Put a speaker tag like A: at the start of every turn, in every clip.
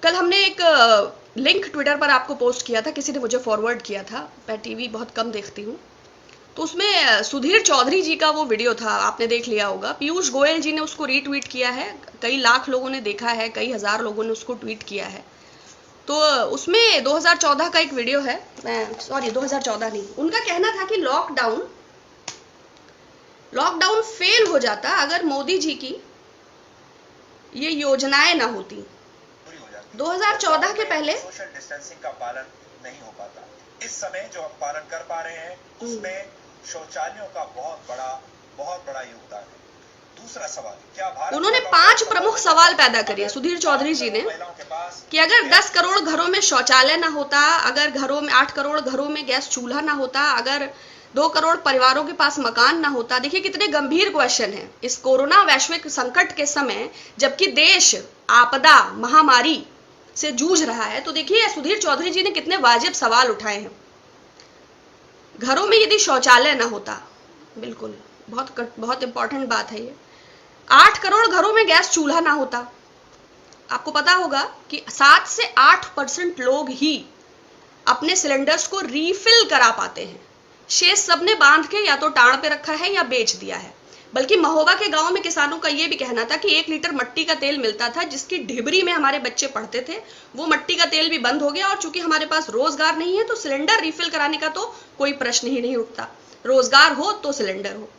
A: कल हमने एक लिंक ट्विटर पर आपको पोस्ट किया था, किसी ने मुझे फॉरवर्ड किया था। मैं टीवी बहुत कम देखती हूँ, तो उसमें सुधीर चौधरी जी का वो वीडियो था, आपने देख लिया होगा। पीयूष गोयल जी ने उसको रीट्वीट किया है, कई लाख लोगों ने देखा है, कई हजार लोगों ने उसको ट्वीट किया है। तो उसमें 2014 का एक वीडियो है, सॉरी 2014 नहीं, उनका कहना था कि लॉकडाउन फेल हो जाता अगर मोदी जी की ये योजनाएं ना होती। 2014 के पहले
B: सोशल डिस्टेंसिंग का पालन नहीं हो पाता। इस समय जो हम पालन कर पा रहे हैं उसमें शौचालयों का बहुत बड़ा योगदान है। दूसरा सवाल, क्या भारत,
A: उन्होंने 5 प्रमुख सवाल पैदा करे सुधीर चौधरी जी ने, कि अगर 10 करोड़ घरों में शौचालय ना होता, अगर घरों में 8 करोड़ घरों में गैस चूल्हा ना होता, अगर 2 करोड़ परिवारों के पास मकान ना होता। देखिए कितने गंभीर क्वेश्चन है इस कोरोना वैश्विक संकट के समय, जबकि देश आपदा महामारी से जूझ रहा है। तो देखिए सुधीर चौधरी जी ने कितने वाजिब सवाल उठाए हैं। घरों में यदि शौचालय ना होता, बिल्कुल बहुत इंपॉर्टेंट बात है ये। 8 करोड़ घरों में गैस चूल्हा ना होता। आपको पता होगा कि 7 से 8% लोग ही अपने सिलेंडर्स को रीफिल करा पाते हैं। शेष सबने बांध के या तो टाड़ पे रखा है या बेच दिया है। बल्कि महोबा के गांव में किसानों का यह भी कहना था कि 1 लीटर मट्टी का तेल मिलता था, जिसकी ढिबरी में हमारे बच्चे पढ़ते थे। वो मट्टी का तेल भी बंद हो गया, और चूंकि हमारे पास रोजगार नहीं है तो सिलेंडर रिफिल कराने का तो कोई प्रश्न ही नहीं उठता। रोजगार हो तो सिलेंडर हो।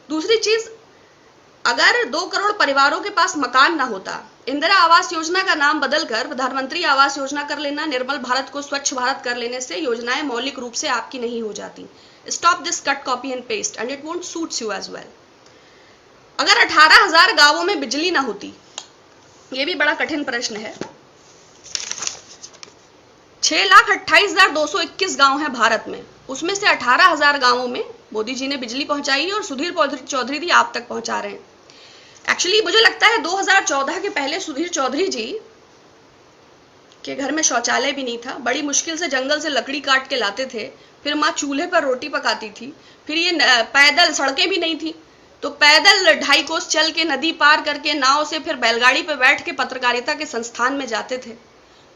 A: दूसरी चीज, अगर 2 करोड़ परिवारों के पास मकान ना होता, इंदिरा आवास योजना का नाम बदलकर प्रधानमंत्री आवास योजना कर लेना, निर्मल भारत को स्वच्छ भारत कर लेने से योजनाएं मौलिक रूप से आपकी नहीं हो जाती। Stop this cut, copy and paste and it won't suits you as well. अगर 18,000 गांवों में बिजली ना होती, ये भी बड़ा कठिन प्रश्न है। 6,28,221 गांव हैं भारत में, उसमें से 18,000 गांवों में मोदी जी ने बिजली पहुंचाई और सुधीर चौधरी जी आप तक पहुंचा रहे हैं। एक्चुअली मुझे लगता है 2014 के पहले सुधीर चौधरी जी के घर में शौचालय भी नहीं था। बड़ी मुश्किल से जंगल से लकड़ी काट के लाते थे, फिर माँ चूल्हे पर रोटी पकाती थी। फिर ये पैदल, सड़कें भी नहीं थी, तो पैदल 2.5 कोस चल के, नदी पार करके, नाव से, फिर बैलगाड़ी पे बैठ के पत्रकारिता के संस्थान में जाते थे।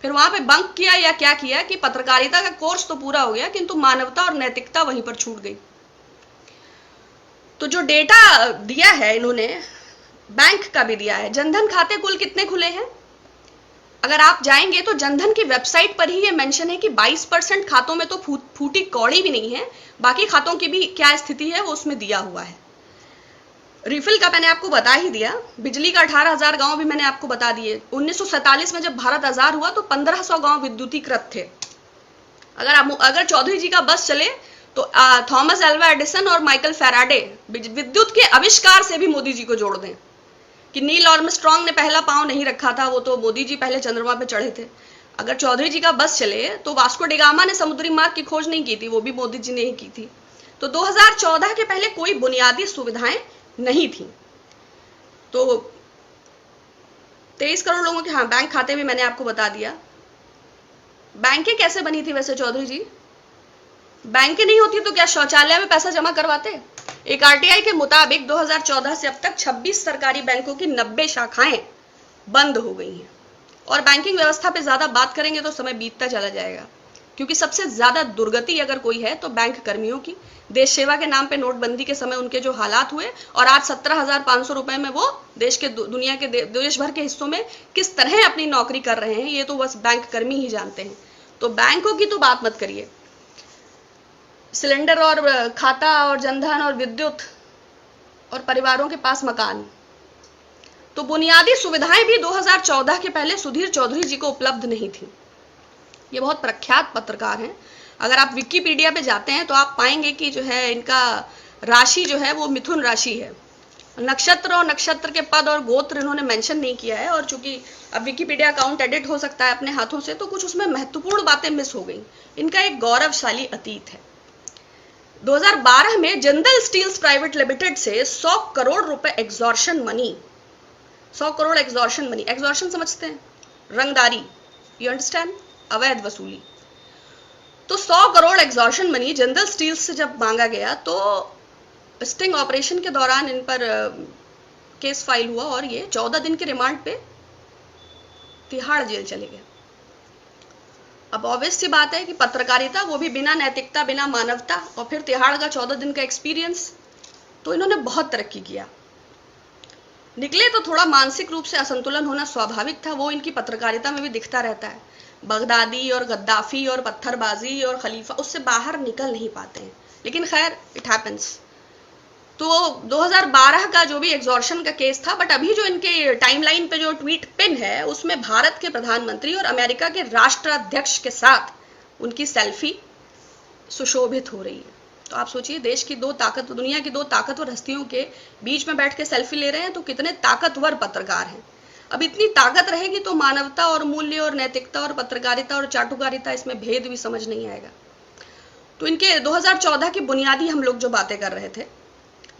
A: फिर वहां पे बंक किया या क्या किया कि पत्रकारिता का कोर्स तो पूरा हो गया, किंतु मानवता और नैतिकता वहीं पर छूट गई। तो जो डेटा दिया है इन्होंने, बैंक का भी दिया है। जनधन खाते कुल कितने खुले हैं? अगर आप जाएंगे तो जनधन की वेबसाइट पर ही ये मेंशन है कि 22% खातों में तो फूटी कौड़ी भी नहीं है, बाकी खातों की भी क्या स्थिति है वो उसमें दिया हुआ है। रिफिल का मैंने आपको बता ही दिया। बिजली का 18,000 गांव भी मैंने आपको बता दिए। 1947 में जब भारत आजाद हुआ तो 1500 गांव विद्युतीकृत थे। अगर चौधरी जी का बस चले तो थॉमस एल्वा एडिसन और माइकल फैराडे विद्युत के आविष्कार से भी मोदी जी को जोड़ दें कि नील आर्मस्ट्रांग ने पहला पांव नहीं रखा था, वो तो मोदी जी पहले चंद्रमा पे चढ़े थे। अगर चौधरी जी का बस चले तो वास्को डिगामा ने समुद्री मार्ग की खोज नहीं की थी, वो भी मोदी जी ने ही की थी। तो 2014 के पहले कोई बुनियादी सुविधाएं नहीं थी। तो 23 करोड़ लोगों के, हाँ, बैंक खाते भी मैंने आपको बता दिया। बैंकें कैसे बनी थी वैसे चौधरी जी? बैंकें नहीं होती तो क्या शौचालय में पैसा जमा करवाते? एक आरटीआई के मुताबिक 2014 से अब तक 26 सरकारी बैंकों की 90 शाखाएं बंद हो गई हैं। और बैंकिंग व्यवस्था पे ज्यादा बात करेंगे तो समय बीतता चला जाएगा, क्योंकि सबसे ज्यादा दुर्गति अगर कोई है तो बैंक कर्मियों की। देश सेवा के नाम पे नोटबंदी के समय उनके जो हालात हुए, और आज 17,500 रुपए में वो देश के, दुनिया के देश भर के हिस्सों में किस तरह अपनी नौकरी कर रहे हैं, ये तो बस बैंक कर्मी ही जानते हैं। तो बैंकों की तो बात मत करिए। सिलेंडर और खाता और जनधन और विद्युत और परिवारों के पास मकान, तो बुनियादी सुविधाएं भी 2014 के पहले सुधीर चौधरी जी को उपलब्ध नहीं थी। ये बहुत प्रख्यात पत्रकार हैं। अगर आप विकिपीडिया पे जाते हैं तो आप पाएंगे कि जो है इनका राशि जो है वो मिथुन राशि है। नक्षत्र और नक्षत्र के पद और गोत्र इन्होंने मेंशन नहीं किया है, और चूंकि अब विकिपीडिया अकाउंट एडिट हो सकता है अपने हाथों से, तो कुछ उसमें महत्वपूर्ण बातें मिस हो गई। इनका एक गौरवशाली अतीत है। 2012 में जिंदल स्टील्स प्राइवेट लिमिटेड से 100 करोड़ रुपए extortion money, 100 crore extortion money, extortion समझते हैं? रंगदारी, यू अंडरस्टैंड, अवैध वसूली। तो 100 crore extortion money Jindal steels से जब मांगा गया तो स्टिंग ऑपरेशन के दौरान इन पर केस फाइल हुआ, और ये 14 दिन के रिमांड पे तिहाड़ जेल चले गए। अब ऑब्वियस सी बात है कि पत्रकारिता, वो भी बिना नैतिकता, बिना मानवता, और फिर तिहाड़ का 14 दिन का एक्सपीरियंस, तो इन्होंने बहुत तरक्की किया। निकले तो थोड़ा मानसिक रूप से असंतुलन होना स्वाभाविक था, वो इनकी पत्रकारिता में भी दिखता रहता है। बगदादी और गद्दाफी और पत्थरबाजी और खलीफा, उससे बाहर निकल नहीं पाते हैं, लेकिन खैर इट हैपेंस। तो 2012 का जो भी एग्जॉर्शन का केस था, बट अभी जो इनके टाइमलाइन पे जो ट्वीट पिन है, उसमें भारत के प्रधानमंत्री और अमेरिका के राष्ट्राध्यक्ष के साथ उनकी सेल्फी सुशोभित हो रही है। तो आप सोचिए, देश की दुनिया की दो ताकतवर हस्तियों के बीच में बैठ के सेल्फी ले रहे हैं, तो कितने ताकतवर पत्रकार हैं। अब इतनी ताकत रहेगी तो मानवता और मूल्य और नैतिकता और पत्रकारिता और चाटुकारिता, इसमें भेद भी समझ नहीं आएगा। तो इनके 2014 की बुनियादी हम लोग जो बातें कर रहे थे,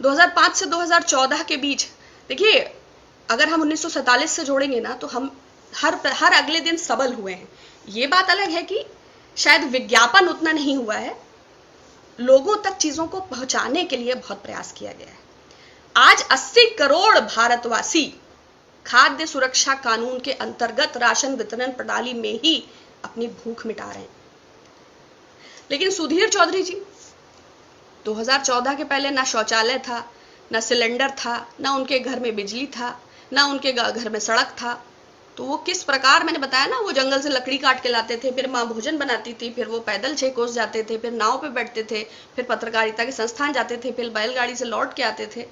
A: 2005 से 2014 के बीच, देखिए अगर हम 1947 से जोड़ेंगे ना, तो हम हर अगले दिन सबल हुए हैं। ये बात अलग है कि शायद विज्ञापन उतना नहीं हुआ है, लोगों तक चीजों को पहुंचाने के लिए बहुत प्रयास किया गया है। आज 80 करोड़ भारतवासी खाद्य सुरक्षा कानून के अंतर्गत राशन वितरण प्रणाली में ही अपनी भूख मिटा रहे हैं। लेकिन सुधीर चौधरी जी, 2014 के पहले ना शौचालय था, ना सिलेंडर था, ना उनके घर में बिजली था, ना उनके घर में सड़क था। तो वो किस प्रकार, मैंने बताया ना, वो जंगल से लकड़ी काट के लाते थे, फिर माँ भोजन बनाती थी, फिर वो पैदल 6 कोस जाते थे, फिर नाव पे बैठते थे, फिर पत्रकारिता के संस्थान जाते थे, फिर बैलगाड़ी से लौट के आते थे।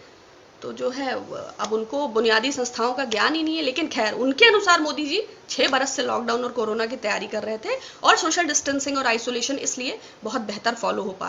A: तो जो है, अब उनको बुनियादी संस्थाओं का ज्ञान ही नहीं है। लेकिन खैर, उनके अनुसार मोदी जी 6 बरस से लॉकडाउन और कोरोना की तैयारी कर रहे थे, और सोशल डिस्टेंसिंग और आइसोलेशन इसलिए बहुत बेहतर फॉलो हो पा